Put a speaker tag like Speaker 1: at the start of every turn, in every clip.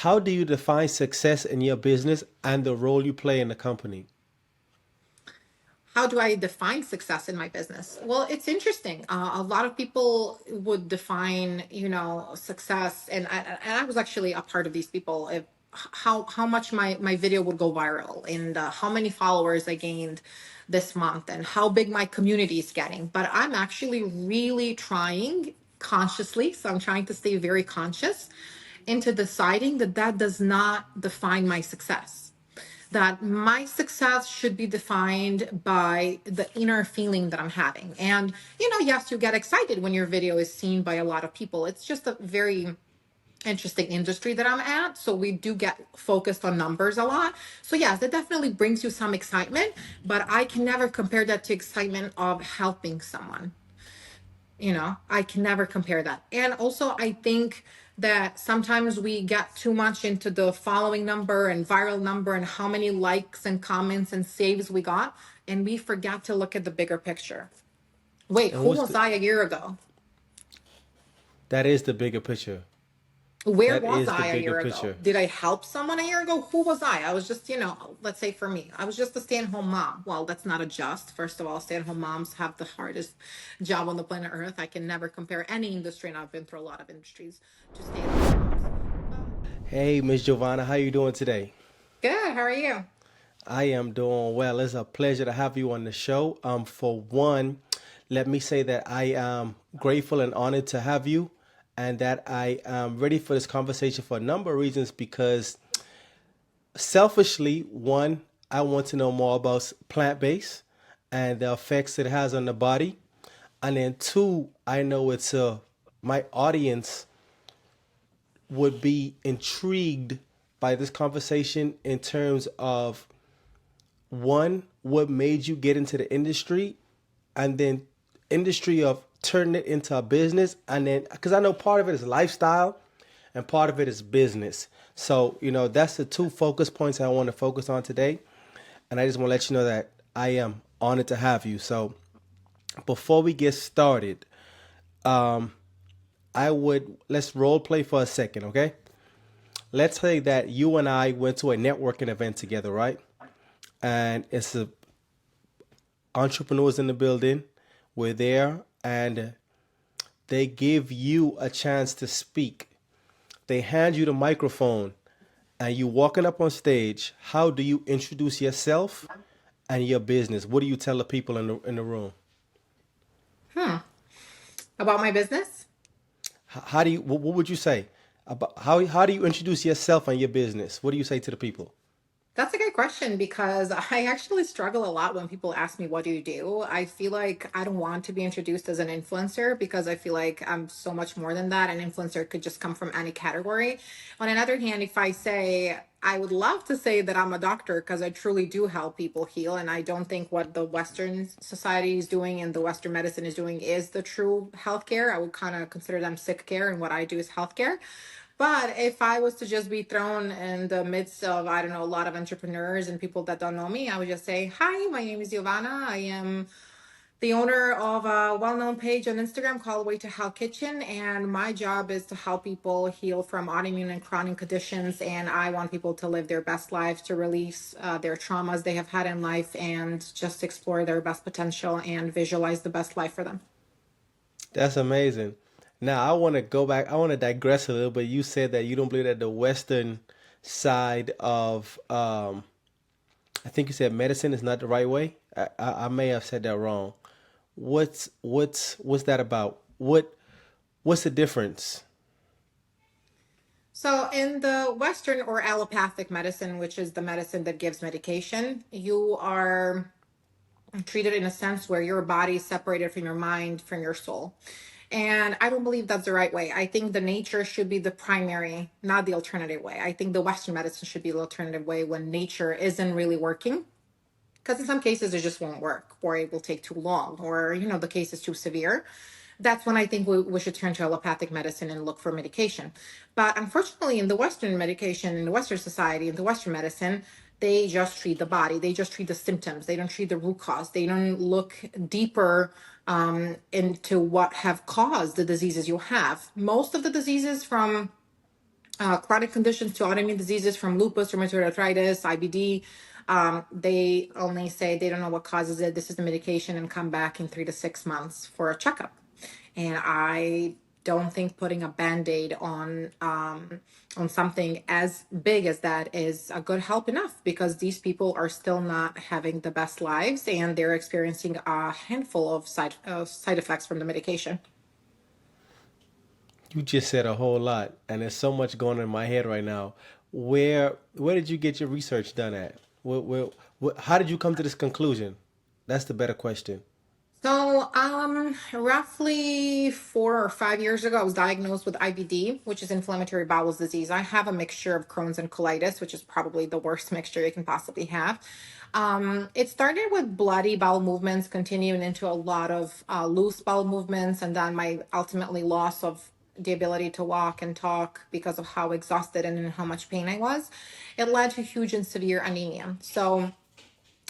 Speaker 1: How do you define success in your business and the role you play in the company?
Speaker 2: How do I define success in my business? Well, it's interesting. A lot of people would define, success, and I was actually a part of these people. If, how much my video would go viral, and how many followers I gained this month, and how big my community is getting. But I'm actually really trying consciously, so I'm trying to stay very conscious into deciding that that does not define my success, that my success should be defined by the inner feeling that I'm having. And, yes, you get excited when your video is seen by a lot of people. It's just a very interesting industry that I'm at. So we do get focused on numbers a lot. So, yes, that definitely brings you some excitement, but I can never compare that to excitement of helping someone. I can never compare that. And also, I think that sometimes we get too much into the following number and viral number and how many likes and comments and saves we got, and we forget to look at the bigger picture. Wait,
Speaker 1: And
Speaker 2: who
Speaker 1: what's
Speaker 2: was I a year ago?
Speaker 1: that is the bigger picture.
Speaker 2: Where
Speaker 1: That
Speaker 2: was
Speaker 1: is the
Speaker 2: I a
Speaker 1: bigger
Speaker 2: year ago?
Speaker 1: picture.
Speaker 2: Did I help someone a year ago? Who was I? I was just, let's say for me, I was just a stay-at-home mom. Well, that's not a just. First of all, stay-at-home moms have the hardest job on the planet Earth. I can never compare any industry, and I've been through a lot of industries, to stay-at-home moms. But
Speaker 1: Hey, Miss Jovana, how you doing today?
Speaker 2: good. How are you?
Speaker 1: I am doing well. It's a pleasure to have you on the show. For one, let me say that I am grateful and honored to have you, and that I am ready for this conversation for a number of reasons. Because selfishly, one, I want to know more about plant-based and the effects it has on the body, and then two, I know my audience would be intrigued by this conversation in terms of one, what made you get into the industry, and then industry of turning it into a business, and then because I know part of it is lifestyle and part of it is business. So, that's the two focus points I want to focus on today. And I just want to let you know that I am honored to have you. So before we get started, let's role play for a second, okay? Let's say that you and I went to a networking event together, right? And it's a entrepreneurs in the building. We're there, and they give you a chance to speak. They hand you the microphone, and you walking up on stage. How do you introduce yourself and your business? What do you tell the people in the room?
Speaker 2: Hmm. About my business?
Speaker 1: How do you? What would you say about how do you introduce yourself and your business? What do you say to the people?
Speaker 2: That's a good question because I actually struggle a lot when people ask me, what do you do? I feel like I don't want to be introduced as an influencer because I feel like I'm so much more than that. An influencer could just come from any category. On another hand, if I say, I would love to say that I'm a doctor because I truly do help people heal. And I don't think what the Western society is doing and the Western medicine is doing is the true healthcare. I would kind of consider them sick care, and what I do is healthcare. But if I was to just be thrown in the midst of, I don't know, a lot of entrepreneurs and people that don't know me, I would just say, hi, my name is Jovana. I am the owner of a well-known page on Instagram called Way to Hell Kitchen. And my job is to help people heal from autoimmune and chronic conditions. And I want people to live their best lives, to release their traumas they have had in life, and just explore their best potential and visualize the best life for them.
Speaker 1: That's amazing. Now I want to go back. I want to digress a little bit. You said that you don't believe that the Western side of, I think you said medicine is not the right way. I may have said that wrong. What's that about? What's the difference?
Speaker 2: So, in the Western or allopathic medicine, which is the medicine that gives medication, you are treated in a sense where your body is separated from your mind, from your soul. And I don't believe that's the right way. I think the nature should be the primary, not the alternative way. I think the Western medicine should be the alternative way when nature isn't really working. Because in some cases, it just won't work, or it will take too long, or, the case is too severe. That's when I think we should turn to allopathic medicine and look for medication. But unfortunately, in the Western medication, in the Western society, in the Western medicine, they just treat the body. They just treat the symptoms. They don't treat the root cause. They don't look deeper into what have caused the diseases you have. Most of the diseases from chronic conditions to autoimmune diseases from lupus, rheumatoid arthritis, IBD. They only say they don't know what causes it. This is the medication, and come back in 3 to 6 months for a checkup. And I don't think putting a band-aid on something as big as that is a good help enough, because these people are still not having the best lives, and they're experiencing a handful of side effects from the medication.
Speaker 1: You just said a whole lot, and there's so much going on in my head right now. Where did you get your research done at? How did you come to this conclusion? That's the better question.
Speaker 2: So, roughly 4 or 5 years ago, I was diagnosed with IBD, which is inflammatory bowel disease. I have a mixture of Crohn's and colitis, which is probably the worst mixture you can possibly have. It started with bloody bowel movements, continuing into a lot of loose bowel movements, and then my ultimately loss of the ability to walk and talk because of how exhausted and in how much pain I was. It led to huge and severe anemia. So,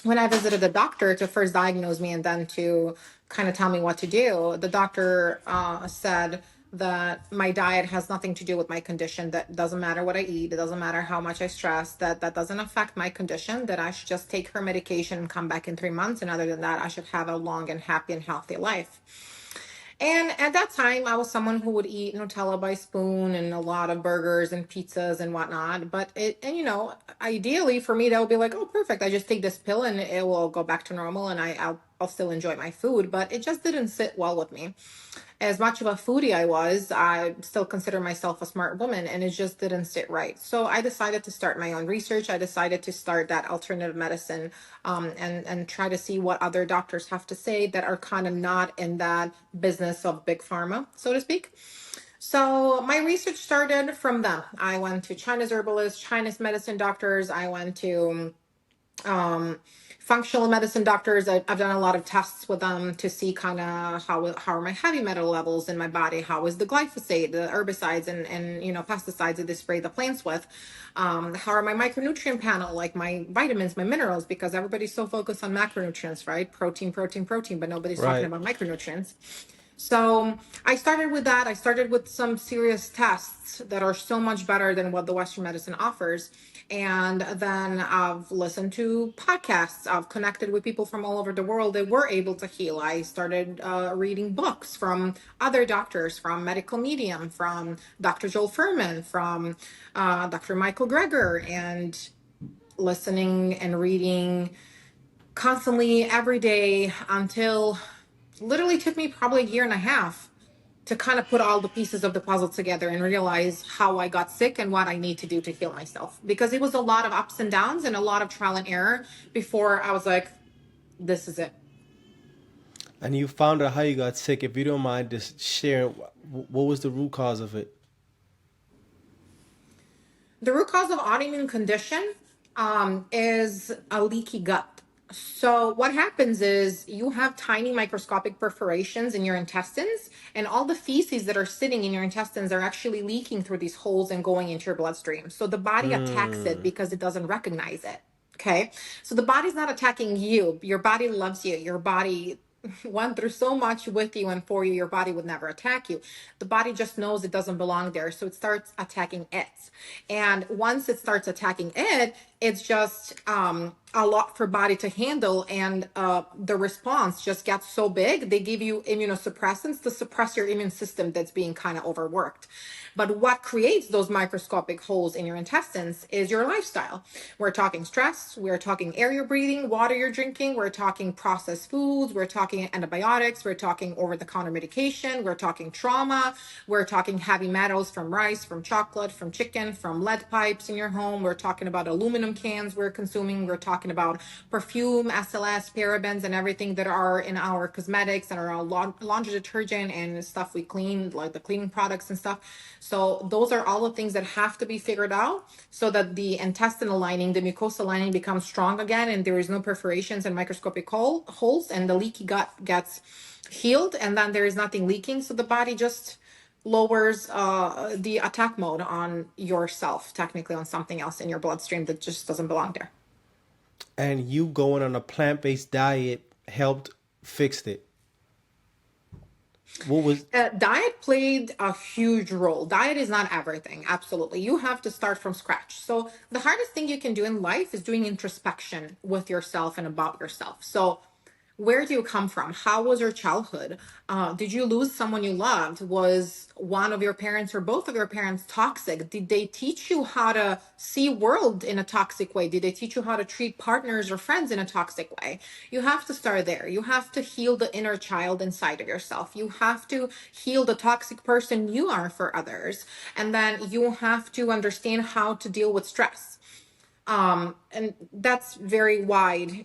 Speaker 2: when I visited the doctor to first diagnose me and then to kind of tell me what to do, the doctor said that my diet has nothing to do with my condition. That doesn't matter what I eat. It doesn't matter how much I stress. That doesn't affect my condition. That I should just take her medication and come back in 3 months. And other than that, I should have a long and happy and healthy life. And at that time, I was someone who would eat Nutella by spoon and a lot of burgers and pizzas and whatnot. But ideally for me, that would be like, oh, perfect. I just take this pill and it will go back to normal, and I'll still enjoy my food. But it just didn't sit well with me. As much of a foodie I still consider myself a smart woman, and it just didn't sit right. So I decided to start my own research. I decided to start that alternative medicine, and try to see what other doctors have to say that are kind of not in that business of big pharma, so to speak. So my research started from them. I went to China's herbalists, Chinese medicine doctors. I went to um, functional medicine doctors. I've done a lot of tests with them to see kind of how are my heavy metal levels in my body, how is the glyphosate, the herbicides, and pesticides that they spray the plants with, how are my micronutrient panel, like my vitamins, my minerals, because everybody's so focused on macronutrients, right? Protein, protein, protein, but nobody's talking
Speaker 1: Right.
Speaker 2: about micronutrients. So I started with that. I started with some serious tests that are so much better than what the Western medicine offers. And then I've listened to podcasts. I've connected with people from all over the world that were able to heal. I started reading books from other doctors, from Medical Medium, from Dr. Joel Furman, from Dr. Michael Greger, and listening and reading constantly every day until literally took me probably a year and a half to kind of put all the pieces of the puzzle together and realize how I got sick and what I need to do to heal myself. Because it was a lot of ups and downs and a lot of trial and error before I was like, this is it.
Speaker 1: And you found out how you got sick. If you don't mind just sharing, what was the root cause of it?
Speaker 2: The root cause of autoimmune condition is a leaky gut. So what happens is you have tiny microscopic perforations in your intestines, and all the feces that are sitting in your intestines are actually leaking through these holes and going into your bloodstream. So the body attacks it
Speaker 1: Mm.
Speaker 2: because it doesn't recognize it. Okay. So the body's not attacking you. Your body loves you. Your body went through so much with you and for you. Your body would never attack you. The body just knows it doesn't belong there. So it starts attacking it. And once it starts attacking it, it's just a lot for body to handle. And the response just gets so big. They give you immunosuppressants to suppress your immune system that's being kind of overworked. But what creates those microscopic holes in your intestines is your lifestyle. We're talking stress, we're talking air you're breathing, water you're drinking, we're talking processed foods, we're talking antibiotics, we're talking over the counter medication, we're talking trauma, we're talking heavy metals from rice, from chocolate, from chicken, from lead pipes in your home, we're talking about aluminum cans we're consuming, we're talking about perfume, SLS, parabens, and everything that are in our cosmetics and our laundry detergent and stuff we clean, like the cleaning products and stuff. So those are all the things that have to be figured out so that the intestinal lining, the mucosal lining becomes strong again, and there is no perforations and microscopic holes, and the leaky gut gets healed, and then there is nothing leaking. So the body just lowers the attack mode on yourself, technically on something else in your bloodstream that just doesn't belong there.
Speaker 1: And you going on a plant-based diet helped fix it. What was
Speaker 2: Diet played a huge role. Diet is not everything. Absolutely. You have to start from scratch. So, the hardest thing you can do in life is doing introspection with yourself and about yourself. So, where do you come from? How was your childhood? Did you lose someone you loved? Was one of your parents or both of your parents toxic? Did they teach you how to see world in a toxic way? Did they teach you how to treat partners or friends in a toxic way? You have to start there. You have to heal the inner child inside of yourself. You have to heal the toxic person you are for others. And then you have to understand how to deal with stress. And that's very wide,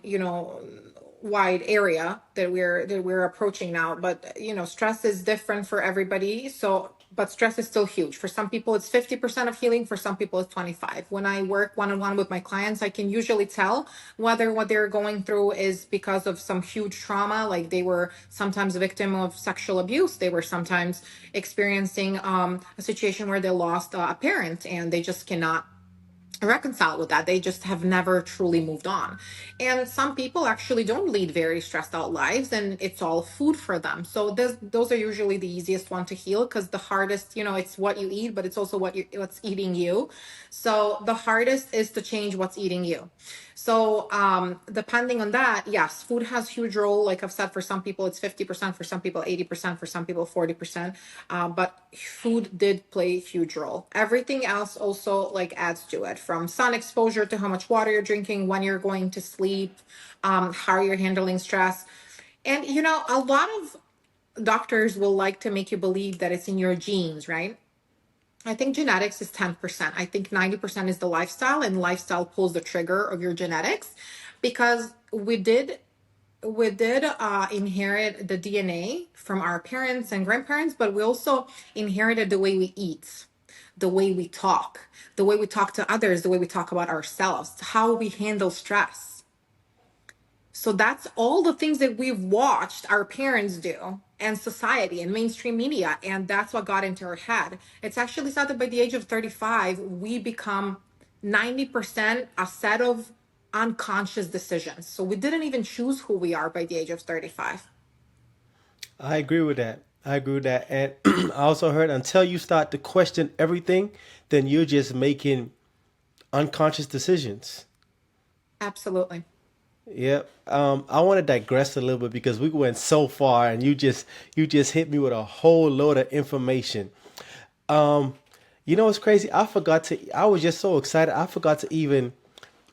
Speaker 2: wide area that we're approaching now. But stress is different for everybody. So, but stress is still huge. For some people, it's 50% of healing. For some people, it's 25. When I work one-on-one with my clients, I can usually tell whether what they're going through is because of some huge trauma, like they were sometimes a victim of sexual abuse. They were sometimes experiencing a situation where they lost a parent and they just cannot reconcile with that. They just have never truly moved on. And some people actually don't lead very stressed out lives and it's all food for them. So those are usually the easiest one to heal, because the hardest, it's what you eat, but it's also what's eating you. So the hardest is to change what's eating you. So depending on that, yes, food has huge role. Like I've said, for some people it's 50%, for some people 80%, for some people 40%. But food did play a huge role. Everything else also like adds to it, from sun exposure to how much water you're drinking, when you're going to sleep, how you're handling stress. And a lot of doctors will like to make you believe that it's in your genes, right? I think genetics is 10%. I think 90% is the lifestyle, and lifestyle pulls the trigger of your genetics, because we did inherit the DNA from our parents and grandparents, but we also inherited the way we eat, the way we talk to others, the way we talk about ourselves, how we handle stress. So that's all the things that we've watched our parents do and society and mainstream media. And that's what got into our head. It's actually said that by the age of 35, we become 90% a set of unconscious decisions. So we didn't even choose who we are by the age of 35.
Speaker 1: I agree with that. I agree with that. And I also heard until you start to question everything, then you're just making unconscious decisions.
Speaker 2: Absolutely.
Speaker 1: Yep. I want to digress a little bit because we went so far, and you just hit me with a whole load of information. Um, what's crazy? I forgot to. I was just so excited. I forgot to even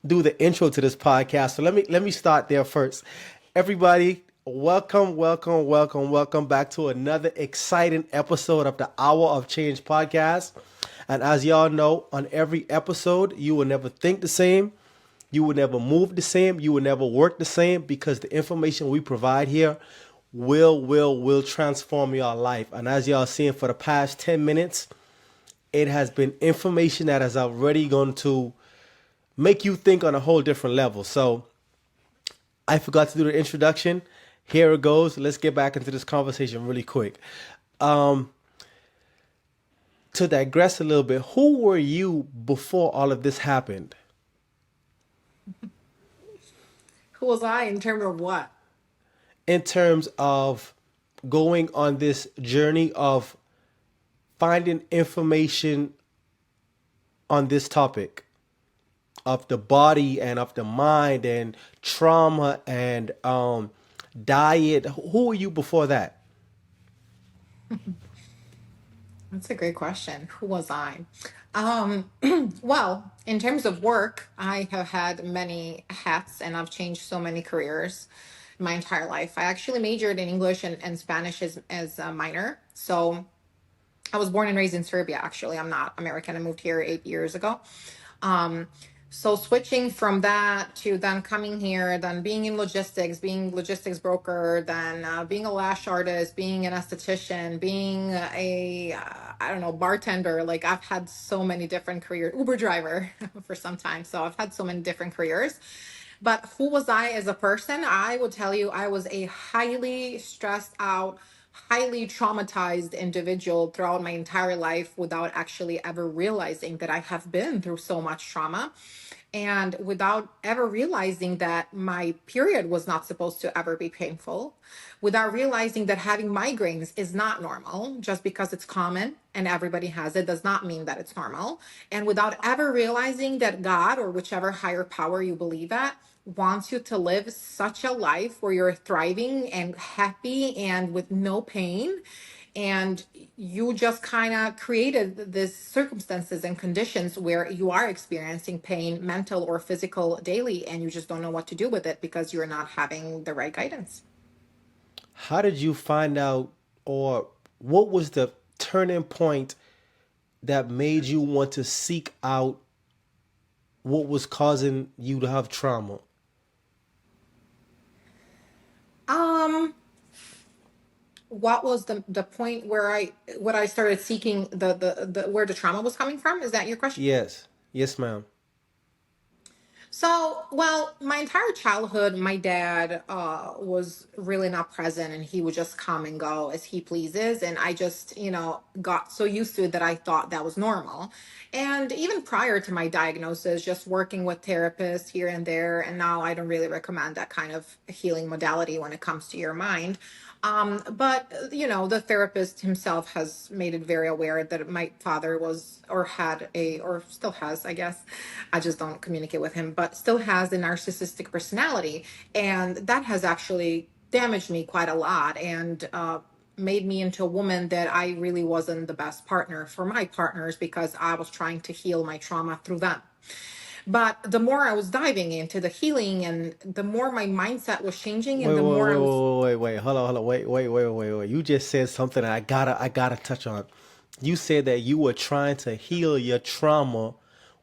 Speaker 1: do the intro to this podcast. So let me start there first. Everybody, welcome, welcome, welcome, welcome back to another exciting episode of the Hour of Change podcast. And as y'all know, on every episode, you will never think the same. You will never move the same. You will never work the same, because the information we provide here will transform your life. And as y'all seeing for the past 10 minutes, it has been information that is already going to make you think on a whole different level. So I forgot to do the introduction. Here it goes. Let's get back into this conversation really quick. Um, to digress a little bit, who were you before all of this happened?
Speaker 2: Who was I in terms of what?
Speaker 1: In terms of going on this journey of finding information on this topic of the body and of the mind and trauma and diet. Who were you before that?
Speaker 2: That's a great question. Who was I? Um, well, in terms of work, I have had many hats and I've changed so many careers my entire life. I actually majored in English and Spanish as a minor. So I was born and raised in Serbia, actually. I'm not American. I moved here 8 years ago. Um, so switching from that to then coming here, then being in logistics, being logistics broker, then being a lash artist, being an esthetician, being I don't know, bartender. Like I've had so many different careers, Uber driver for some time. So I've had so many different careers. But who was I as a person? I would tell you I was a highly stressed out, highly traumatized individual throughout my entire life without actually ever realizing that I have been through so much trauma, and without ever realizing that my period was not supposed to ever be painful, without realizing that having migraines is not normal. Just because it's common and everybody has it does not mean that it's normal, and without ever realizing that God, or whichever higher power you believe at, wants you to live such a life where you're thriving and happy and with no pain, and you just kind of created this circumstances and conditions where you are experiencing pain, mental or physical, daily, and you just don't know what to do with it because you're not having the right guidance.
Speaker 1: How did you find out, or what was the turning point that made you want to seek out what was causing you to have trauma?
Speaker 2: um what was the point where I started seeking the where the trauma was coming from? Is that your question?
Speaker 1: Yes. Yes, ma'am.
Speaker 2: So, well, my entire childhood, my dad was really not present, and he would just come and go as he pleases. And I just, got so used to it that I thought that was normal. And even prior to my diagnosis, just working with therapists here and there, and now I don't really recommend that kind of healing modality when it comes to your mind. But the therapist himself has made it very aware that my father was, or had a, or still has, I guess. I just don't communicate with him, but still has a narcissistic personality. And that has actually damaged me quite a lot, and made me into a woman that I really wasn't the best partner for my partners, because I was trying to heal my trauma through them. But the more I was diving into the healing, and the more my mindset was changing, and
Speaker 1: Wait,
Speaker 2: the
Speaker 1: wait,
Speaker 2: more
Speaker 1: wait,
Speaker 2: I was,
Speaker 1: wait, wait, wait. Hold on. Wait. You just said something that I gotta touch on. You said that you were trying to heal your trauma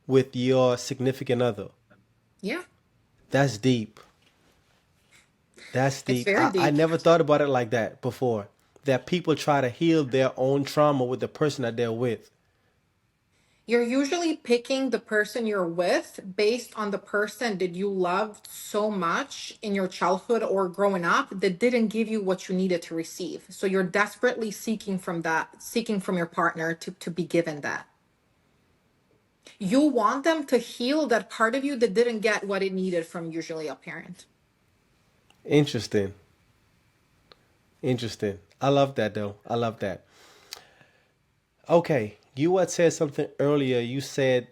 Speaker 1: with your significant other.
Speaker 2: yeah,
Speaker 1: That's deep. That's
Speaker 2: it's
Speaker 1: deep.
Speaker 2: very
Speaker 1: I
Speaker 2: deep.
Speaker 1: never thought about it like that before. That people try to heal their own trauma with the person that they're with.
Speaker 2: You're usually picking the person you're with based on the person that you loved so much in your childhood or growing up that didn't give you what you needed to receive. So you're desperately seeking from that, seeking from your partner to be given that. You want them to heal that part of you that didn't get what it needed from usually a parent.
Speaker 1: Interesting. Interesting. I love that though. I love that. Okay, you had said something earlier. You said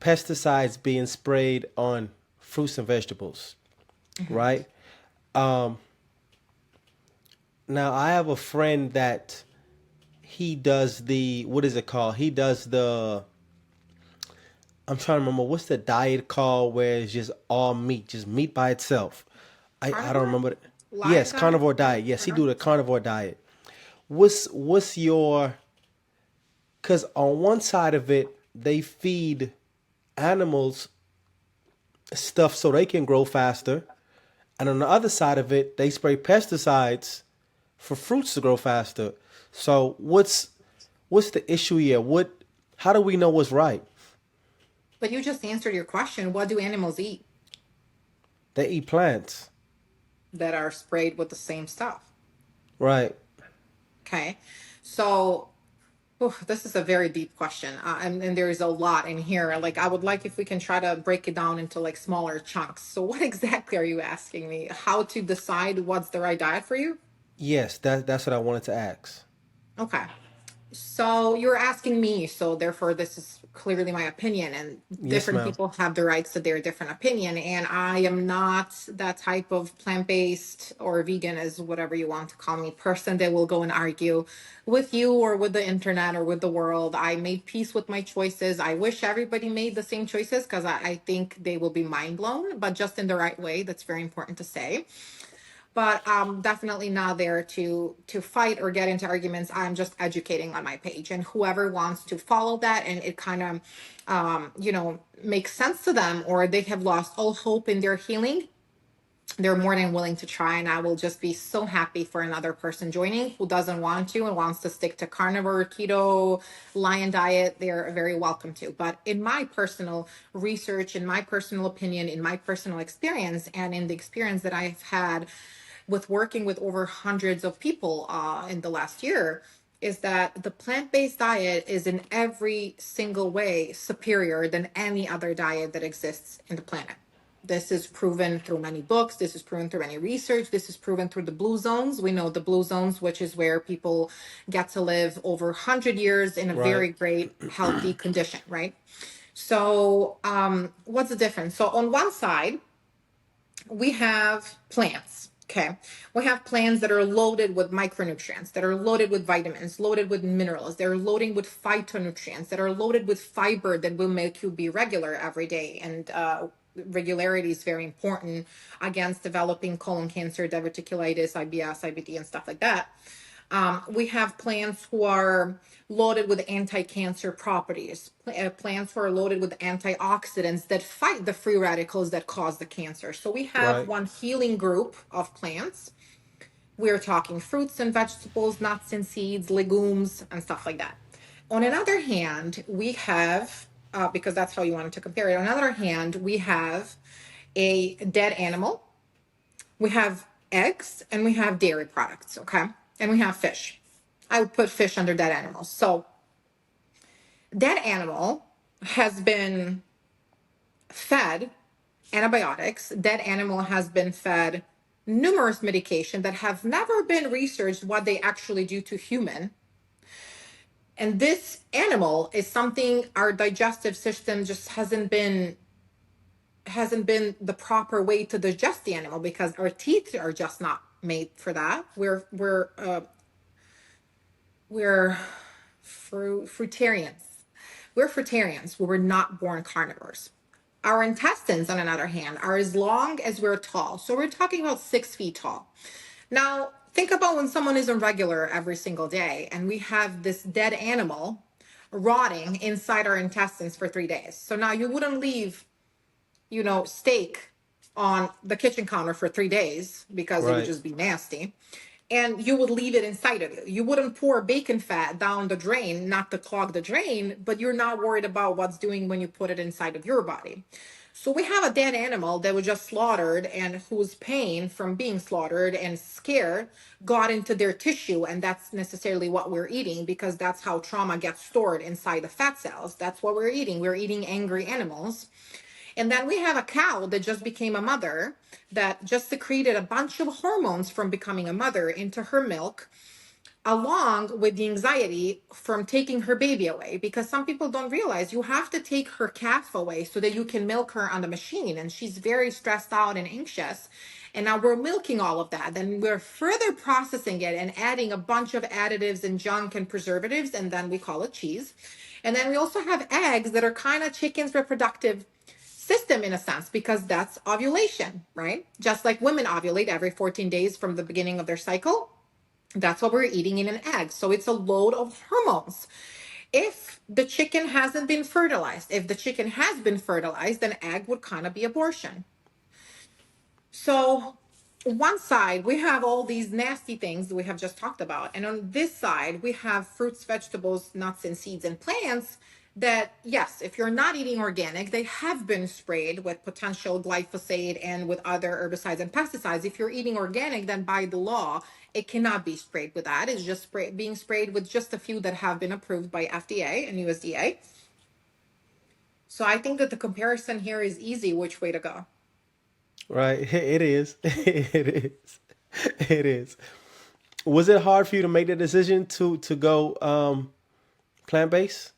Speaker 1: pesticides being sprayed on fruits and vegetables,
Speaker 2: Mhm.
Speaker 1: right? Um, Now I have a friend that he does the, what is it called? He does the, I'm trying to remember what's the diet called where it's just all meat, just meat by itself. I don't
Speaker 2: Carnivore?
Speaker 1: remember.
Speaker 2: Lion
Speaker 1: Yes,
Speaker 2: diet?
Speaker 1: carnivore
Speaker 2: Right?
Speaker 1: diet. Yes, he
Speaker 2: Uh-huh.
Speaker 1: do the carnivore diet. What's your, because on one side of it they feed animals stuff so they can grow faster, and on the other side of it they spray pesticides for fruits to grow faster. So what's the issue here? What, how do we know what's right?
Speaker 2: But you just answered your question. What do animals eat
Speaker 1: They eat plants,
Speaker 2: that are sprayed with the same stuff?
Speaker 1: right?
Speaker 2: Okay. So, oof, this is a very deep question. And there's a lot in here. Like, I would like if we can try to break it down into like smaller chunks. So, what exactly are you asking me? How to decide what's the right diet for you?
Speaker 1: Yes, that's what I wanted to ask.
Speaker 2: Okay. So you're asking me, so therefore this is clearly my opinion, and
Speaker 1: Yes,
Speaker 2: different
Speaker 1: ma'am.
Speaker 2: people have the rights to their different opinion. And I am not that type of plant-based or vegan, as whatever you want to call me, person that will go and argue with you or with the internet or with the world. I made peace with my choices. I wish everybody made the same choices, because I think they will be mind blown, but just in the right way. That's very important to say. But definitely not there to fight or get into arguments. I'm just educating on my page, and whoever wants to follow that, and it kind of makes sense to them, or they have lost all hope in their healing, they're more than willing to try. And I will just be so happy for another person joining who doesn't want to and wants to stick to carnivore, keto, lion diet. They're very welcome to. But in my personal research, in my personal opinion, in my personal experience, and in the experience that I've had with working with over hundreds of people in the last year is that the plant-based diet is in every single way superior than any other diet that exists in the planet. This is proven through many books. This is proven through any research. This is proven through the blue zones. We know the blue zones, which is where people get to live over 100 years in a
Speaker 1: Right.
Speaker 2: very great, healthy condition, right? So, what's the difference? So, on one side, we have plants. Okay. We have plants that are loaded with micronutrients, that are loaded with vitamins, loaded with minerals. They're loading with phytonutrients, that are loaded with fiber that will make you be regular every day. And regularity is very important against developing colon cancer, diverticulitis, IBS, IBD, and stuff like that. We have plants who are loaded with anti-cancer properties, plants who are loaded with antioxidants that fight the free radicals that cause the cancer. So we have
Speaker 1: Right.
Speaker 2: one healing group of plants. We're talking fruits and vegetables, nuts and seeds, legumes, and stuff like that. On another hand, we have, because that's how you wanted to compare it, on the other hand, we have a dead animal, we have eggs, and we have dairy products, okay? And we have fish. I would put fish under dead animals. So that animal has been fed antibiotics. That animal has been fed numerous medication that have never been researched what they actually do to human. And this animal is something our digestive system just hasn't been the proper way to digest the animal because our teeth are just not made for that. We're fruitarians. We're fruitarians. We were not born carnivores. Our intestines, on the other hand, are as long as we're tall. So we're talking about 6 feet tall. Now, think about when someone is irregular every single day and we have this dead animal rotting inside our intestines for 3 days. So now you wouldn't leave, steak on the kitchen counter for 3 days because it would
Speaker 1: Right.
Speaker 2: just be nasty. And you would leave it inside of you. You wouldn't pour bacon fat down the drain, not to clog the drain, but you're not worried about what's doing when you put it inside of your body. So we have a dead animal that was just slaughtered and whose pain from being slaughtered and scared got into their tissue. And that's necessarily what we're eating because that's how trauma gets stored inside the fat cells. That's what we're eating. We're eating angry animals. And then we have a cow that just became a mother that just secreted a bunch of hormones from becoming a mother into her milk, along with the anxiety from taking her baby away. Because some people don't realize you have to take her calf away so that you can milk her on the machine. And she's very stressed out and anxious. And now we're milking all of that. Then we're further processing it and adding a bunch of additives and junk and preservatives. And then we call it cheese. And then we also have eggs that are kind of chicken's reproductive system in a sense because that's ovulation, right? Just like women ovulate every 14 days from the beginning of their cycle, that's what we're eating in an egg. So it's a load of hormones. If the chicken hasn't been fertilized, if the chicken has been fertilized, then egg would kind of be abortion. So one side, we have all these nasty things that we have just talked about. And on this side, we have fruits, vegetables, nuts, and seeds and plants that, yes, if you're not eating organic, they have been sprayed with potential glyphosate and with other herbicides and pesticides. If you're eating organic, then by the law, it cannot be sprayed with that. It's just being sprayed with just a few that have been approved by FDA and USDA. So I think that the comparison here is easy which way to go.
Speaker 1: Right. It is. It is. It is. Was it hard for you to make the decision to go plant based?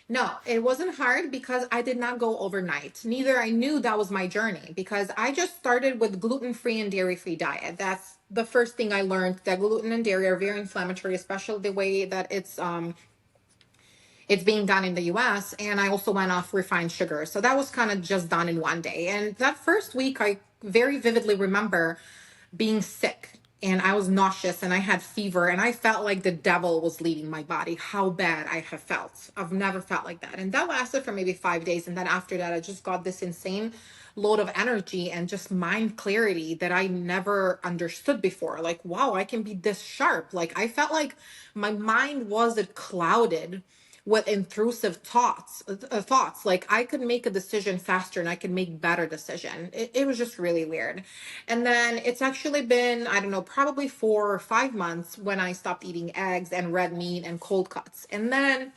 Speaker 2: No, it wasn't hard because I did not go overnight. Neither I knew that was my journey because I just started with gluten-free and dairy-free diet. That's the first thing I learned that gluten and dairy are very inflammatory, especially the way that it's being done in the US. And I also went off refined sugar. So that was kind of just done in one day. And that first week, I very vividly remember being sick and I was nauseous and I had fever and I felt like the devil was leaving my body. How bad I have felt. I've never felt like that. And that lasted for maybe 5 days. And then after that, I just got this insane load of energy and just mind clarity that I never understood before. Like, wow, I can be this sharp. Like, I felt like my mind wasn't clouded with intrusive thoughts. Like I could make a decision faster and I could make better decision. It was just really weird. And then it's actually been, I don't know, probably 4 or 5 months when I stopped eating eggs and red meat and cold cuts. And then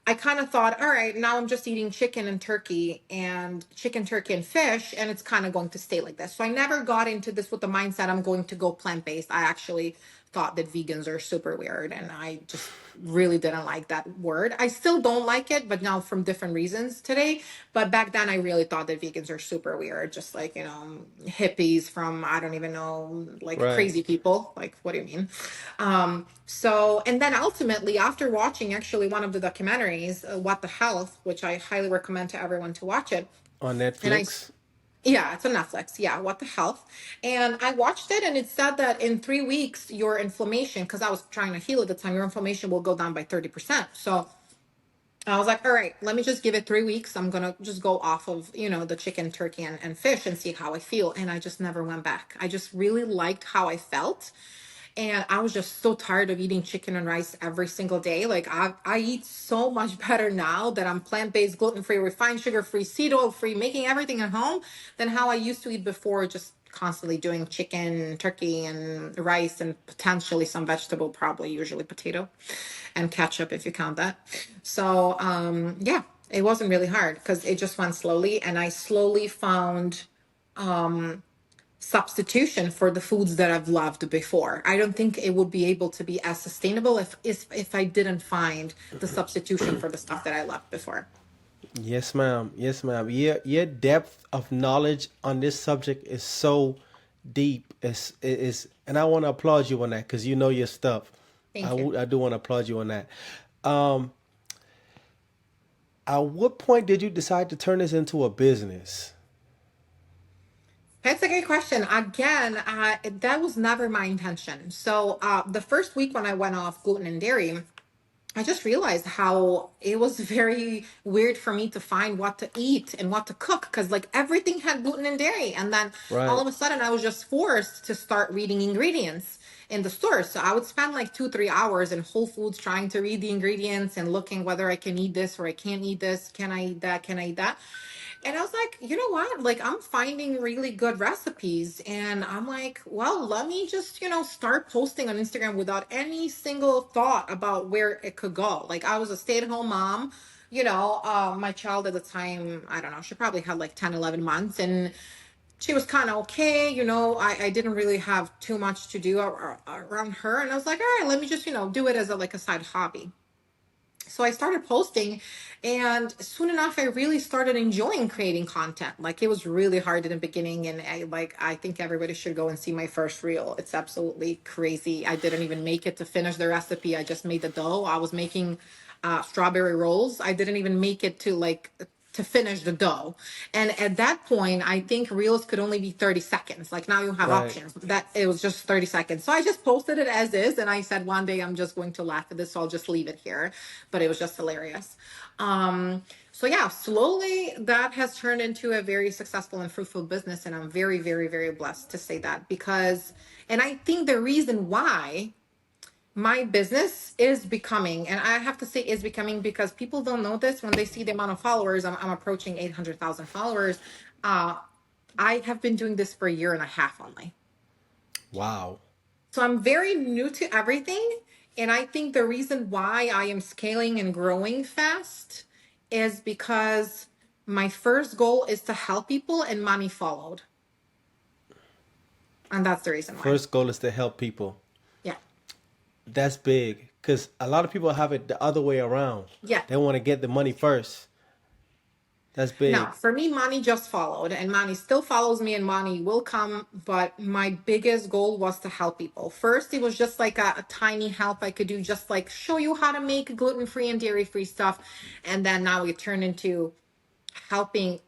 Speaker 2: I kind of thought, all right, now I'm just eating chicken, turkey, and fish, and it's kind of going to stay like this. So I never got into this with the mindset I'm going to go plant based. I actually thought that vegans are super weird, and I just really didn't like that word. I still don't like it, but now from different reasons today. But back then, I really thought that vegans are super weird, just like, hippies from, I don't even know, like
Speaker 1: Right.
Speaker 2: crazy people. Like, what do you mean? And then ultimately, after watching actually one of the documentaries, What the Health, which I highly recommend to everyone to watch it,
Speaker 1: On
Speaker 2: and
Speaker 1: Netflix.
Speaker 2: yeah, it's on Netflix. Yeah, What the Health. And I watched it, and it said that in 3 weeks, your inflammation, because I was trying to heal at the time, your inflammation will go down by 30%. So I was like, all right, let me just give it 3 weeks. I'm going to just go off of, the chicken, turkey, and fish and see how I feel. And I just never went back. I just really liked how I felt. And I was just so tired of eating chicken and rice every single day. Like I eat so much better now that I'm plant-based, gluten-free, refined sugar-free, seed oil-free, making everything at home than how I used to eat before, just constantly doing chicken, turkey, and rice, and potentially some vegetable, probably usually potato and ketchup if you count that. So yeah, it wasn't really hard because it just went slowly, and I slowly found substitution for the foods that I've loved before. I don't think it would be able to be as sustainable if I didn't find the substitution for the stuff that I loved before.
Speaker 1: Yes, ma'am. Yes, ma'am. Your depth of knowledge on this subject is so deep. And I want to applaud you on that because you know your stuff.
Speaker 2: Thank you.
Speaker 1: I do want to applaud you on that. Um, at what point did you decide to turn this into a business?
Speaker 2: That's a great question. Again, that was never my intention. So the first week when I went off gluten and dairy, I just realized how it was very weird for me to find what to eat and what to cook because, like, everything had gluten and dairy. And then all
Speaker 1: Right.
Speaker 2: of a sudden, I was just forced to start reading ingredients in the store. So I would spend like 2, 3 hours in Whole Foods trying to read the ingredients and looking whether I can eat this or I can't eat this. Can I eat that? Can I eat that? And I was like, you know what? Like, I'm finding really good recipes. And I'm like, well, let me just, start posting on Instagram without any single thought about where it could go. Like, I was a stay at home mom. My child at the time, I don't know, she probably had like 10, 11 months. And she was kind of okay. I didn't really have too much to do around her. And I was like, all right, let me just, do it as like a side hobby. So I started posting, and soon enough I really started enjoying creating content. Like, it was really hard in the beginning, and I think everybody should go and see my first reel. It's absolutely crazy. I didn't even make it to finish the recipe. I just made the dough. I was making strawberry rolls. I didn't even make it to finish the dough. And at that point, I think reels could only be 30 seconds. Like, now you have
Speaker 1: Right.
Speaker 2: options. That it was just 30 seconds. So I just posted it as is, and I said one day I'm just going to laugh at this, so I'll just leave it here. But it was just hilarious. So yeah, slowly that has turned into a very successful and fruitful business, and I'm very, very, very blessed to say that because, and I think the reason why my business is becoming, and I have to say is becoming because people don't know this when they see the amount of followers. I'm approaching 800,000 followers. Uh, I have been doing this for a year and a half only.
Speaker 1: Wow.
Speaker 2: So I'm very new to everything. And I think the reason why I am scaling and growing fast is because my first goal is to help people and money followed. And that's the reason why.
Speaker 1: First goal is to help people.
Speaker 2: Yeah.
Speaker 1: That's big because a lot of people have it the other way around.
Speaker 2: Yeah.
Speaker 1: They want to get the money first. That's
Speaker 2: Now,
Speaker 1: big.
Speaker 2: for me, money just followed, and money still follows me, and money will come. But my biggest goal was to help people. First, it was just like a tiny help I could do, just like show you how to make gluten free and dairy free stuff. And then now it turned into helping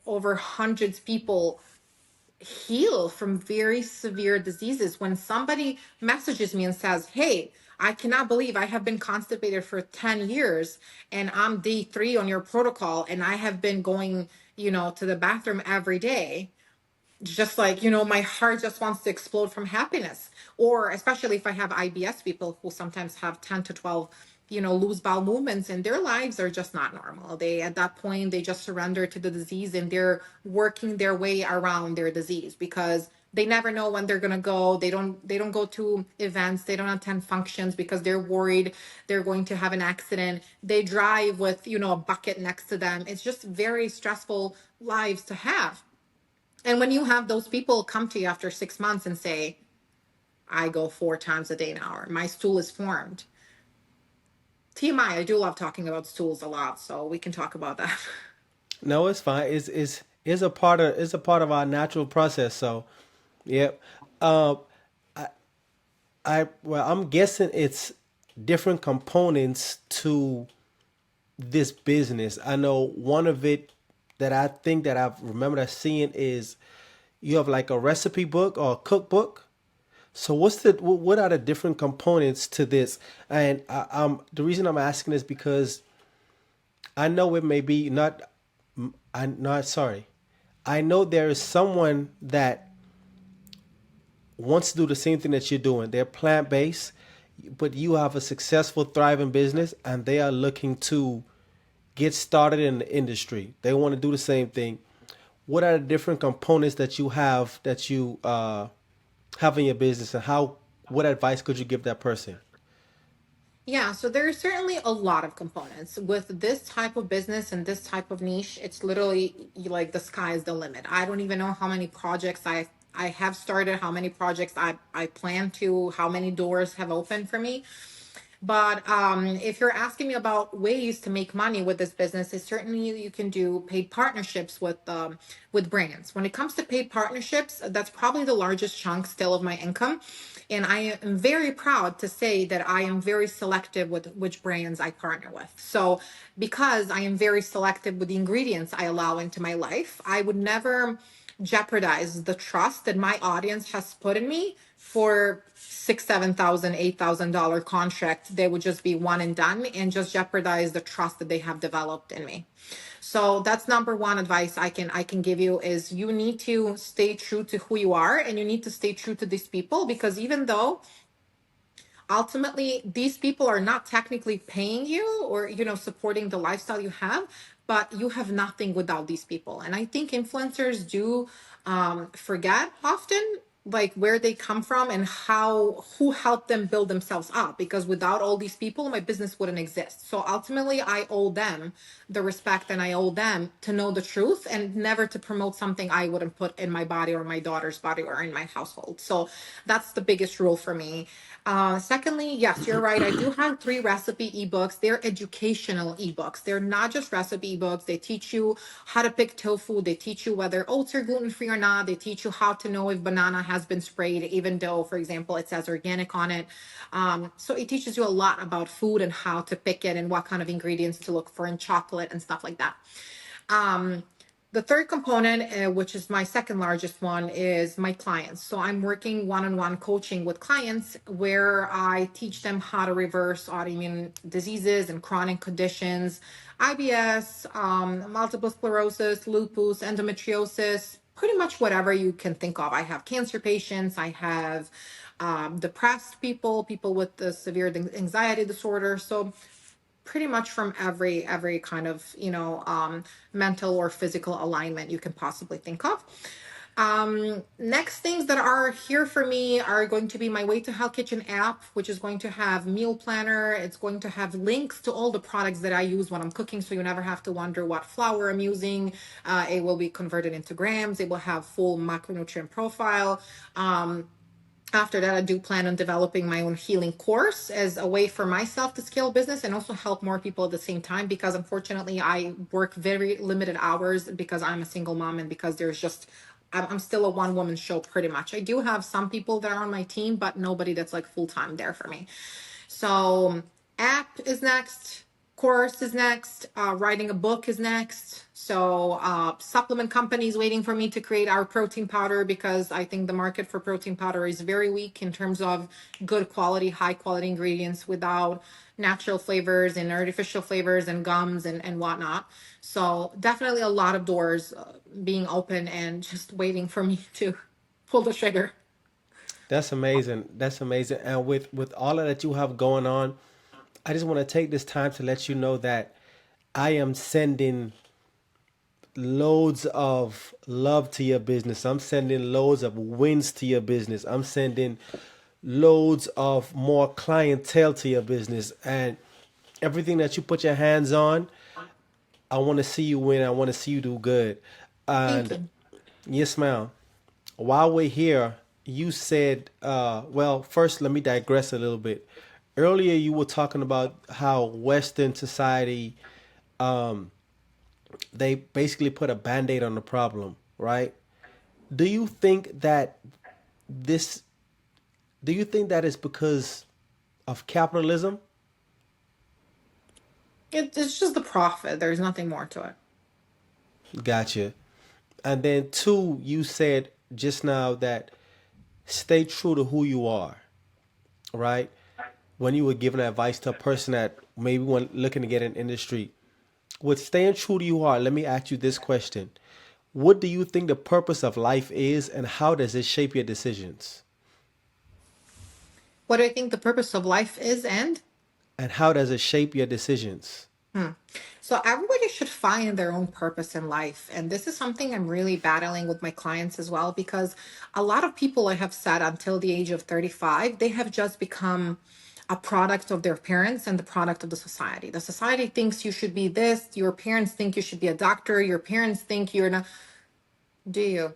Speaker 2: over hundreds of people heal from very severe diseases. When somebody messages me and says, hey, I cannot believe I have been constipated for 10 years and I'm day 3 on your protocol and I have been going, to the bathroom every day. Just like, my heart just wants to explode from happiness. Or especially if I have IBS people who sometimes have 10 to 12 lose bowel movements, and their lives are just not normal. They, at that point, they just surrender to the disease, and they're working their way around their disease because they never know when they're going to go. They don't go to events, they don't attend functions because they're worried they're going to have an accident. They drive with, a bucket next to them. It's just very stressful lives to have. And when you have those people come to you after 6 months and say, I go 4 times a day now, or my stool is formed. TMI, I do love talking about stools a lot, so we can talk about that.
Speaker 1: No, it's fine. It's a part of our natural process. So, yep. Uh, I'm guessing it's different components to this business. I know one of it that I think that I've remembered seeing is you have like a recipe book or a cookbook. So what are the different components to this? And the reason I'm asking is because I know it may be not. I'm not sorry. I know there is someone that wants to do the same thing that you're doing. They're plant based, but you have a successful, thriving business, and they are looking to get started in the industry. They want to do the same thing. What are the different components that you have in your business, and how? What advice could you give that person?
Speaker 2: Yeah, so there's certainly a lot of components with this type of business and this type of niche. It's literally like the sky is the limit. I don't even know how many projects I have started, how many projects I plan to, how many doors have opened for me. But if you're asking me about ways to make money with this business, is certainly you can do paid partnerships with brands. When it comes to paid partnerships, that's probably the largest chunk still of my income, and I am very proud to say that I am very selective with which brands I partner with. So, because I am very selective with the ingredients I allow into my life, I would never jeopardize the trust that my audience has put in me for six, 7,000, $8,000 contract. They would just be one and done and just jeopardize the trust that they have developed in me. So that's number one advice I can give you is you need to stay true to who you are, and you need to stay true to these people, because even though ultimately these people are not technically paying you or supporting the lifestyle you have, but you have nothing without these people. And I think influencers do forget often, like, where they come from and who helped them build themselves up, because without all these people my business wouldn't exist. So ultimately I owe them the respect, and I owe them to know the truth and never to promote something I wouldn't put in my body or my daughter's body or in my household. So that's the biggest rule for me. Secondly, yes, you're right. I do have 3 recipe ebooks. They're educational ebooks. They're not just recipe ebooks. They teach you how to pick tofu. They teach you whether oats are gluten free or not. They teach you how to know if banana has been sprayed, even though, for example, it says organic on it. So it teaches you a lot about food and how to pick it and what kind of ingredients to look for in chocolate and stuff like that. Um, the third component, which is my second largest one, is my clients. So I'm working one-on-one coaching with clients where I teach them how to reverse autoimmune diseases and chronic conditions, IBS, multiple sclerosis, lupus, endometriosis, pretty much whatever you can think of. I have cancer patients. I have depressed people with the severe anxiety disorder. So pretty much from every kind of mental or physical alignment you can possibly think of. Next things that are here for me are going to be my Way to Hell Kitchen app, which is going to have meal planner. It's going to have links to all the products that I use when I'm cooking, so you never have to wonder what flour I'm using. It will be converted into grams. It will have full macronutrient profile. After that, I do plan on developing my own healing course as a way for myself to scale business and also help more people at the same time, because unfortunately I work very limited hours because I'm a single mom, and because there's just I'm still a one woman show pretty much. I do have some people that are on my team, but nobody that's like full time there for me. So app is next, course is next, writing a book is next. So supplement companies waiting for me to create our protein powder, because I think the market for protein powder is very weak in terms of good quality, high quality ingredients without natural flavors and artificial flavors and gums and whatnot. So definitely a lot of doors being open and just waiting for me to pull the trigger.
Speaker 1: That's amazing. That's amazing. And with all of that you have going on, I just want to take this time to let you know that I am sending loads of love to your business. I'm sending loads of wins to your business. I'm sending loads of more clientele to your business. And everything that you put your hands on, I want to see you win. I want to see you do good.
Speaker 2: Thank
Speaker 1: And
Speaker 2: you.
Speaker 1: yes, ma'am. While we're here, you said, well, first, let me digress a little bit. Earlier, you were talking about how Western society, they basically put a band aid on the problem, right? Do you think that this, do you think that is because of capitalism?
Speaker 2: It's just the profit. There's nothing more to it.
Speaker 1: Gotcha. And then two, you said just now that stay true to who you are, right? When you were giving advice to a person that maybe want looking to get an industry, with staying true to you are, let me ask you this question. What do you think the purpose of life is and how does it shape your decisions?
Speaker 2: What do I think the purpose of life is, and
Speaker 1: And how does it shape your decisions?
Speaker 2: so everybody should find their own purpose in life. And this is something I'm really battling with my clients as well, because a lot of people I have said until the age of 35, they have just become a product of their parents and the product of the society. The society thinks you should be this, your parents think you should be a doctor, your parents think you're not. Do you?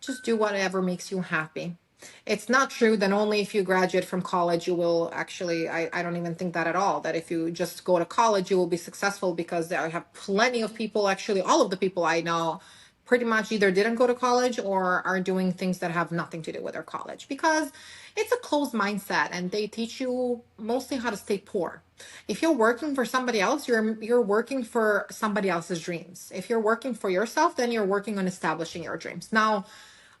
Speaker 2: Just do whatever makes you happy. It's not true that only if you graduate from college you will actually, I don't even think that at all. That if you just go to college you will be successful, because I have plenty of people, actually all of the people I know pretty much either didn't go to college or are doing things that have nothing to do with their college, because it's a closed mindset and they teach you mostly how to stay poor. If you're working for somebody else, you're working for somebody else's dreams. If you're working for yourself, then you're working on establishing your dreams. Now,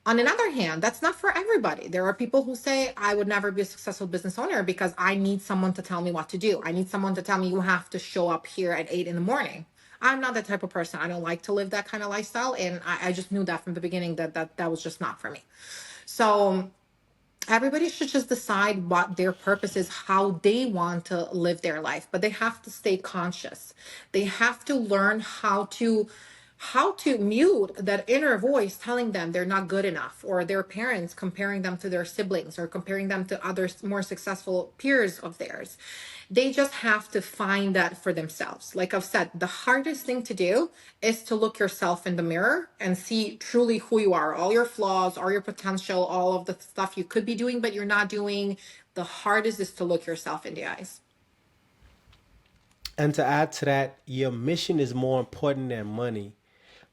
Speaker 2: on another hand, that's not for everybody. There are people who say, I would never be a successful business owner because I need someone to tell me what to do. I need someone to tell me you have to show up here at 8 in the morning. I'm not that type of person. I don't like to live that kind of lifestyle. And I just knew that from the beginning, that was just not for me. So everybody should just decide what their purpose is, how they want to live their life, but they have to stay conscious. They have to learn how to mute that inner voice telling them they're not good enough, or their parents comparing them to their siblings, or comparing them to other more successful peers of theirs. They just have to find that for themselves. Like I've said, the hardest thing to do is to look yourself in the mirror and see truly who you are, all your flaws, all your potential, all of the stuff you could be doing, but you're not doing. The hardest is to look yourself in the eyes.
Speaker 1: And to add to that, your mission is more important than money.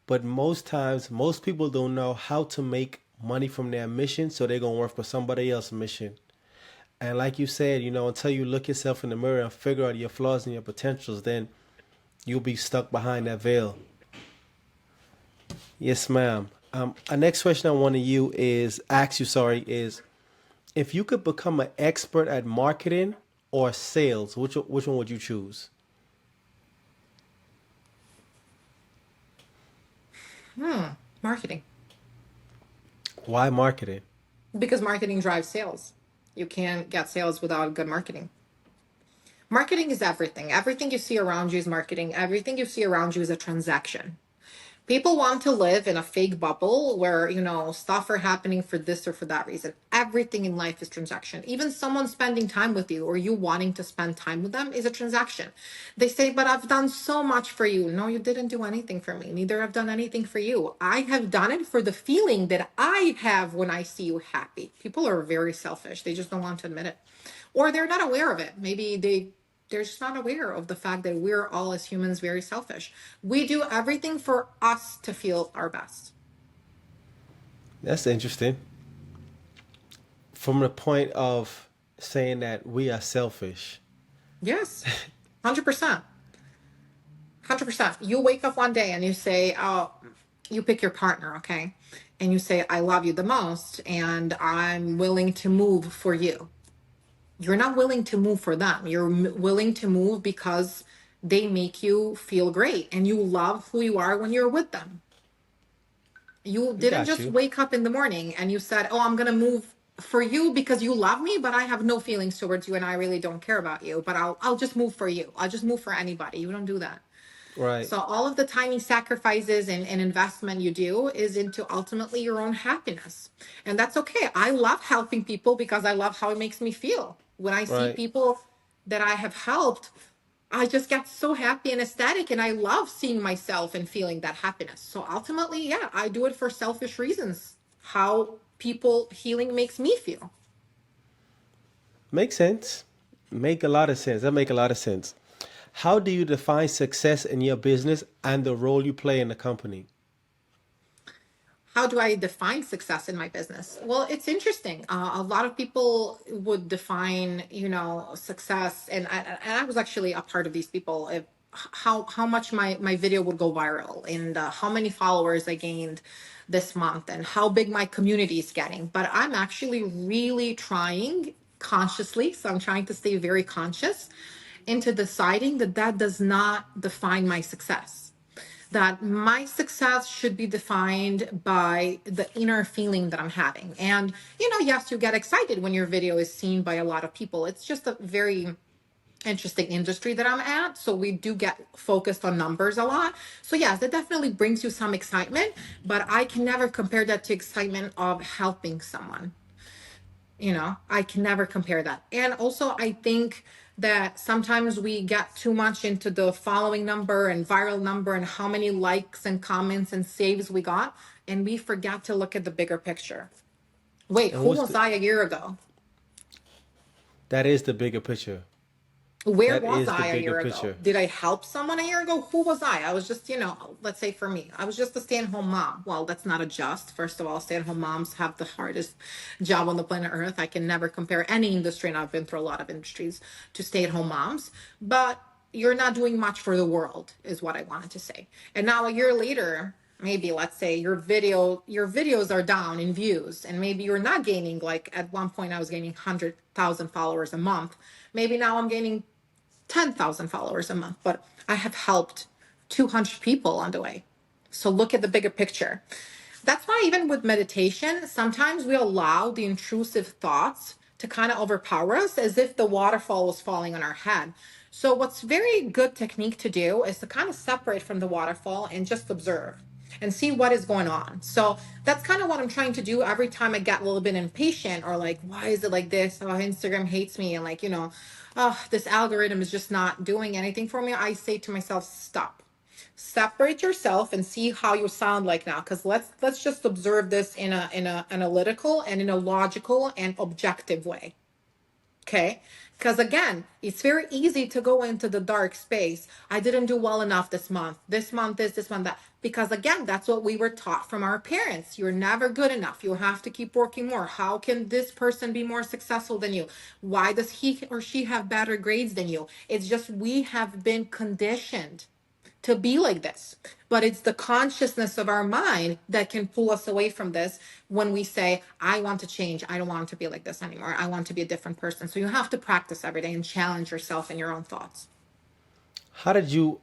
Speaker 1: But most times, most people don't know how to make money from their mission, so they're gonna work for somebody else's mission. And like you said, until you look yourself in the mirror and figure out your flaws and your potentials, then you'll be stuck behind that veil. Yes, ma'am. Our next question I want to you is ask you, sorry, is if you could become an expert at marketing or sales, which one would you choose?
Speaker 2: Marketing.
Speaker 1: Why marketing?
Speaker 2: Because marketing drives sales. You can't get sales without good marketing. Marketing is everything. Everything you see around you is marketing. Everything you see around you is a transaction. People want to live in a fake bubble where, stuff are happening for this or for that reason. Everything in life is transaction. Even someone spending time with you or you wanting to spend time with them is a transaction. They say, but I've done so much for you. No, you didn't do anything for me. Neither have done anything for you. I have done it for the feeling that I have when I see you happy. People are very selfish. They just don't want to admit it. Or they're not aware of it. Maybe they're just not aware of the fact that we're all as humans very selfish. We do everything for us to feel our best.
Speaker 1: That's interesting. From the point of saying that we are selfish.
Speaker 2: Yes, 100%. 100%. You wake up one day and you say, oh, you pick your partner, okay? And you say, I love you the most and I'm willing to move for you. You're not willing to move for them. You're willing to move because they make you feel great and you love who you are when you're with them. You
Speaker 1: We
Speaker 2: didn't
Speaker 1: got
Speaker 2: just
Speaker 1: you.
Speaker 2: wake up in the morning and you said, oh, I'm going to move. for you because you love me, but I have no feelings towards you and I really don't care about you, but I'll just move for you. I'll just move for anybody. You don't do that.
Speaker 1: Right.
Speaker 2: So all of the tiny sacrifices and investment you do is into ultimately your own happiness. And that's okay. I love helping people because I love how it makes me feel. When I see
Speaker 1: Right.
Speaker 2: people that I have helped, I just get so happy and ecstatic, and I love seeing myself and feeling that happiness. So ultimately, yeah, I do it for selfish reasons. How people healing makes me feel.
Speaker 1: Makes sense. Make a lot of sense. That make a lot of sense. How do you define success in your business and the role you play in the company?
Speaker 2: How do I define success in my business? Well, it's interesting. A lot of people would define, success, and I was actually a part of these people. How much my video would go viral, and how many followers I gained this month, and how big my community is getting. But I'm actually really trying consciously, so I'm trying to stay very conscious into deciding that that does not define my success, that my success should be defined by the inner feeling that I'm having. And, yes, you get excited when your video is seen by a lot of people. It's just a very interesting industry that I'm at. So we do get focused on numbers a lot. So, yes, that definitely brings you some excitement, but I can never compare that to excitement of helping someone. I can never compare that. And also, I think that sometimes we get too much into the following number and viral number and how many likes and comments and saves we got, and we forget to look at the bigger picture. Wait,
Speaker 1: And
Speaker 2: who
Speaker 1: what's
Speaker 2: was I a year ago?
Speaker 1: that is the bigger picture.
Speaker 2: Where
Speaker 1: That
Speaker 2: was
Speaker 1: is the
Speaker 2: I a
Speaker 1: bigger
Speaker 2: year ago?
Speaker 1: picture.
Speaker 2: Did I help someone a year ago? Who was I? I was just, let's say for me, I was just a stay-at-home mom. Well, that's not a just. First of all, stay-at-home moms have the hardest job on the planet Earth. I can never compare any industry, and I've been through a lot of industries, to stay-at-home moms. But you're not doing much for the world, is what I wanted to say. And now a year later, maybe let's say your videos are down in views, and maybe you're not gaining, like at one point I was gaining 100,000 followers a month. Maybe now I'm gaining 10,000 followers a month, but I have helped 200 people on the way. So look at the bigger picture. That's why even with meditation, sometimes we allow the intrusive thoughts to kind of overpower us as if the waterfall was falling on our head. So what's very good technique to do is to kind of separate from the waterfall and just observe and see what is going on. So that's kind of what I'm trying to do every time I get a little bit impatient, or like, why is it like this? Oh, Instagram hates me. And like, oh, this algorithm is just not doing anything for me. I say to myself, stop, separate yourself and see how you sound like now, because let's just observe this in a analytical and in a logical and objective way. Okay. Because again, it's very easy to go into the dark space. I didn't do well enough this month. This month that. Because again, that's what we were taught from our parents. You're never good enough. You have to keep working more. How can this person be more successful than you? Why does he or she have better grades than you? It's just we have been conditioned to be like this. But it's the consciousness of our mind that can pull us away from this when we say, I want to change. I don't want to be like this anymore. I want to be a different person. So you have to practice every day and challenge yourself in your own thoughts.
Speaker 1: How did you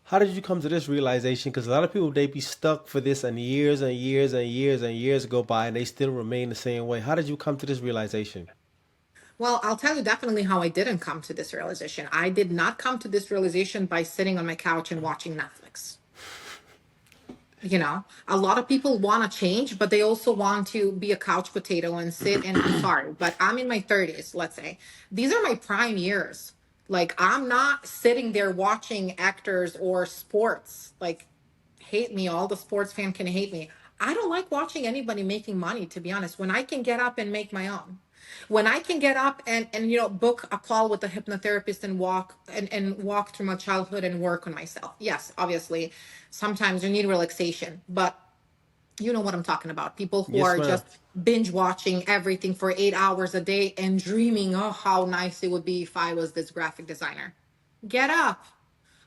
Speaker 1: how did you come to this realization? Because a lot of people they be stuck for this and years and years and years and years go by and they still remain the same way. How did you come to this realization?
Speaker 2: Well, I'll tell you definitely how I didn't come to this realization. I did not come to this realization by sitting on my couch and watching Netflix. A lot of people want to change, but they also want to be a couch potato and sit. And I'm sorry, but I'm in my 30s, let's say. These are my prime years. Like, I'm not sitting there watching actors or sports. Like, hate me, all the sports fan can hate me. I don't like watching anybody making money, to be honest, when I can get up and make my own. When I can get up and book a call with a hypnotherapist and walk through my childhood and work on myself. Yes, obviously, sometimes you need relaxation, but you know what I'm talking about. People who
Speaker 1: Yes,
Speaker 2: are
Speaker 1: ma'am.
Speaker 2: just binge watching everything for 8 hours a day and dreaming, oh, how nice it would be if I was this graphic designer. Get up,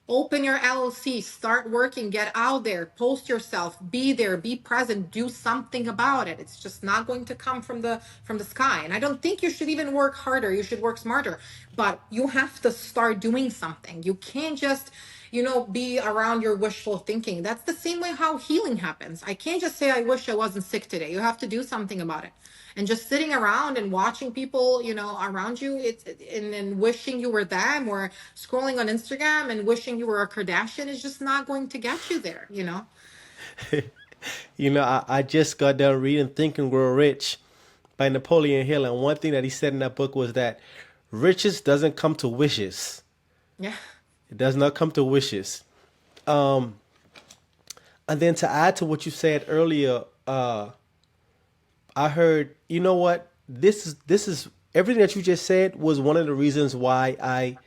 Speaker 2: open your LLC, start working, get out there, post yourself, be there, be present, do something about it. It's just not going to come from the sky. And I don't think you should even work harder. You should work smarter. But you have to start doing something. You can't just be around your wishful thinking. That's the same way how healing happens. I can't just say, I wish I wasn't sick today. You have to do something about it. And just sitting around and watching people, around you, and wishing you were them, or scrolling on Instagram and wishing you were a Kardashian is just not going to get you there.
Speaker 1: I just got done reading Think and Grow Rich by Napoleon Hill, and one thing that he said in that book was that riches doesn't come to wishes.
Speaker 2: Yeah.
Speaker 1: It does not come to wishes. Um, and then to add to what you said earlier, I heard, you know what? This is everything that you just said was one of the reasons why I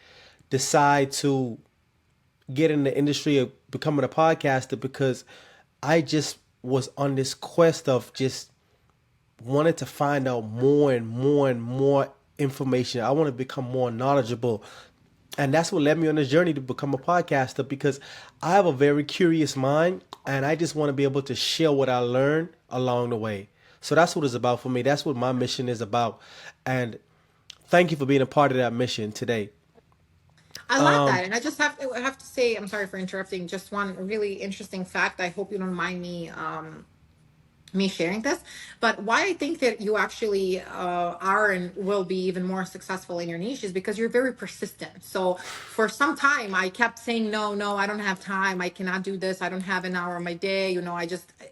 Speaker 1: decide to get in the industry of becoming a podcaster, because I just was on this quest of just wanted to find out more and more and more information. I want to become more knowledgeable. And that's what led me on this journey to become a podcaster, because I have a very curious mind and I just want to be able to share what I learned along the way. So that's what it's about for me. That's what my mission is about. And thank you for being a part of that mission today.
Speaker 2: I love that. And I have to say, I'm sorry for interrupting, just one really interesting fact. I hope you don't mind me sharing this, but why I think that you actually are and will be even more successful in your niche is because you're very persistent. So for some time I kept saying, no, no, I don't have time, I cannot do this, I don't have an hour of my day,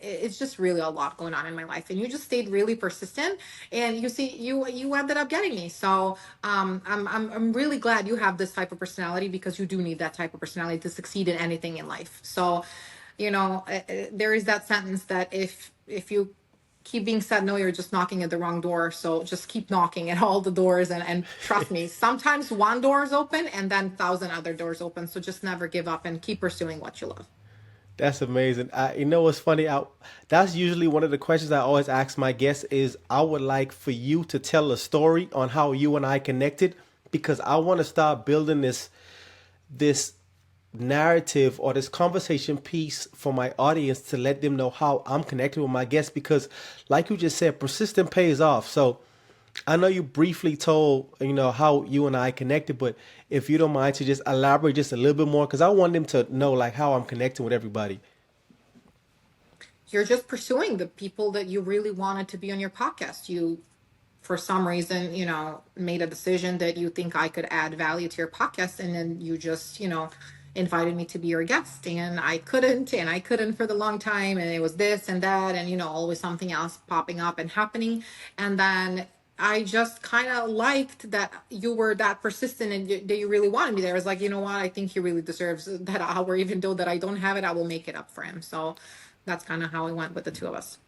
Speaker 2: it's just really a lot going on in my life, and you just stayed really persistent, and you see, you ended up getting me. So I'm really glad you have this type of personality, because you do need that type of personality to succeed in anything in life. So there is that sentence that if you keep being said no, you're just knocking at the wrong door. So just keep knocking at all the doors, and trust me, sometimes one door is open and then 1,000 other doors open. So just never give up and keep pursuing what you love.
Speaker 1: That's amazing. You know what's funny? That's usually one of the questions I always ask my guests is I would like for you to tell a story on how you and I connected, because I want to start building this narrative or this conversation piece for my audience to let them know how I'm connected with my guests, because like you just said, persistent pays off. So I know you briefly told, how you and I connected, but if you don't mind to just elaborate just a little bit more, because I want them to know like how I'm connecting with everybody.
Speaker 2: You're just pursuing the people that you really wanted to be on your podcast. You, for some reason, made a decision that you think I could add value to your podcast. And then you just, invited me to be your guest, and I couldn't for the long time. And it was this and that, and, always something else popping up and happening. And then I just kind of liked that you were that persistent, and that you really wanted me there. I was like, you know what? I think he really deserves that hour, even though that I don't have it, I will make it up for him. So that's kind of how I went with the two of us.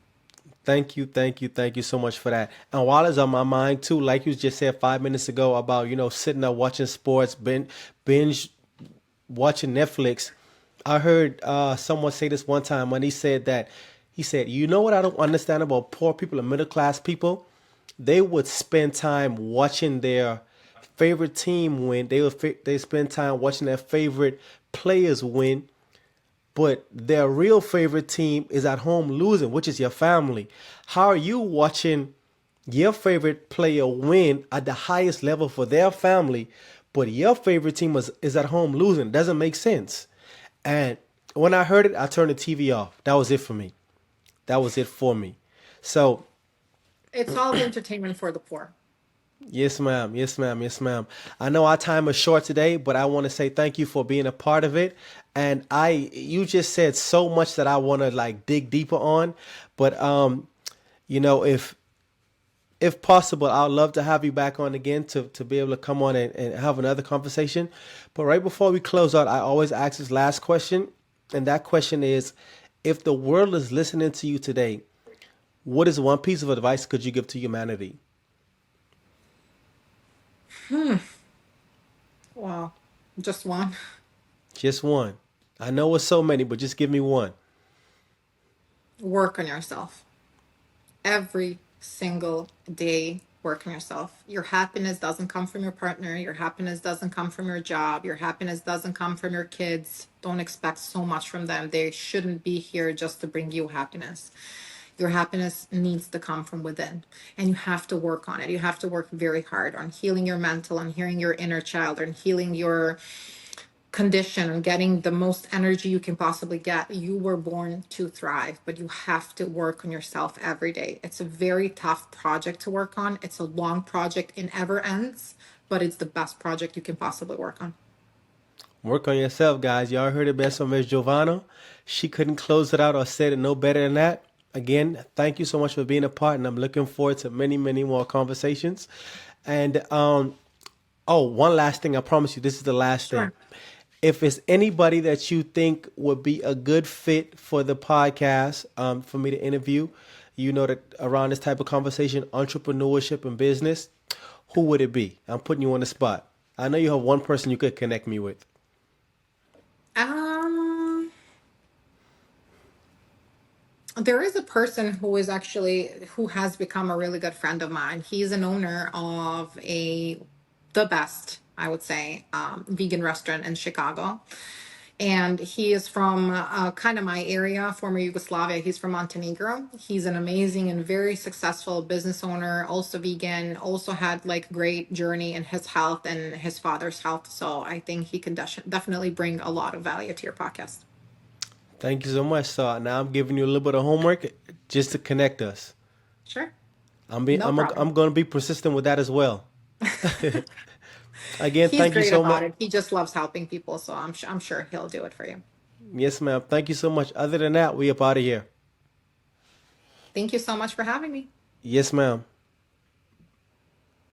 Speaker 1: Thank you, thank you, thank you so much for that. And while it's on my mind too, like you just said 5 minutes ago about sitting there watching sports, binge watching Netflix. I heard someone say this one time when he said, you know what I don't understand about poor people and middle class people? They would spend time watching their favorite team win. They spend time watching their favorite players win, but their real favorite team is at home losing, which is your family. How are you watching your favorite player win at the highest level for their family, but your favorite team is at home losing? Doesn't make sense. And when I heard it, I turned the TV off. That was it for me. That was it for me. So,
Speaker 2: It's all the entertainment for the poor.
Speaker 1: yes, ma'am. Yes, ma'am. Yes, ma'am. I know our time is short today, but I want to say thank you for being a part of it. And you just said so much that I want to like dig deeper on. But if possible, I'd love to have you back on again to be able to come on and have another conversation. But right before we close out, I always ask this last question. And that question is, if the world is listening to you today, what is one piece of advice could you give to humanity?
Speaker 2: Wow. Just one.
Speaker 1: Just one. I know it's so many, but just give me one.
Speaker 2: Work on yourself. Every single day, work on yourself. Your happiness doesn't come from your partner. Your happiness doesn't come from your job. Your happiness doesn't come from your kids. Don't expect so much from them. They shouldn't be here just to bring you happiness. Your happiness needs to come from within, and you have to work on it. You have to work very hard on healing your mental, on healing your inner child, on healing your condition and getting the most energy you can possibly get. You were born to thrive, but you have to work on yourself every day. It's a very tough project to work on. It's a long project. It never ends, but it's the best project you can possibly work on.
Speaker 1: Work on yourself, guys. Y'all heard it best from Miss Jovana. She couldn't close it out or said it no better than that. Again, thank you so much for being a part, and I'm looking forward to many, many more conversations. And oh, one last thing. I promise you, this is the last thing.
Speaker 2: Sure.
Speaker 1: If it's anybody that you think would be a good fit for the podcast, for me to interview, you know that around this type of conversation, entrepreneurship and business, who would it be? I'm putting you on the spot. I know you have one person you could connect me with.
Speaker 2: Um, there is a person who has become a really good friend of mine. He's an owner of the best, I would say, vegan restaurant in Chicago. And he is from kind of my area, former Yugoslavia. He's from Montenegro. He's an amazing and very successful business owner, also vegan, also had like great journey in his health and his father's health. So I think he can definitely bring a lot of value to your podcast.
Speaker 1: Thank you so much. So now I'm giving you a little bit of homework just to connect us.
Speaker 2: Sure.
Speaker 1: I'm being
Speaker 2: No problem.
Speaker 1: I'm going to be persistent with that as well. Again,
Speaker 2: He's
Speaker 1: thank you
Speaker 2: great
Speaker 1: so much.
Speaker 2: about it. He just loves helping people. So I'm sure he'll do it for you.
Speaker 1: Yes, ma'am. Thank you so much. Other than that, we up out of here.
Speaker 2: Thank you so much for having me.
Speaker 1: Yes, ma'am.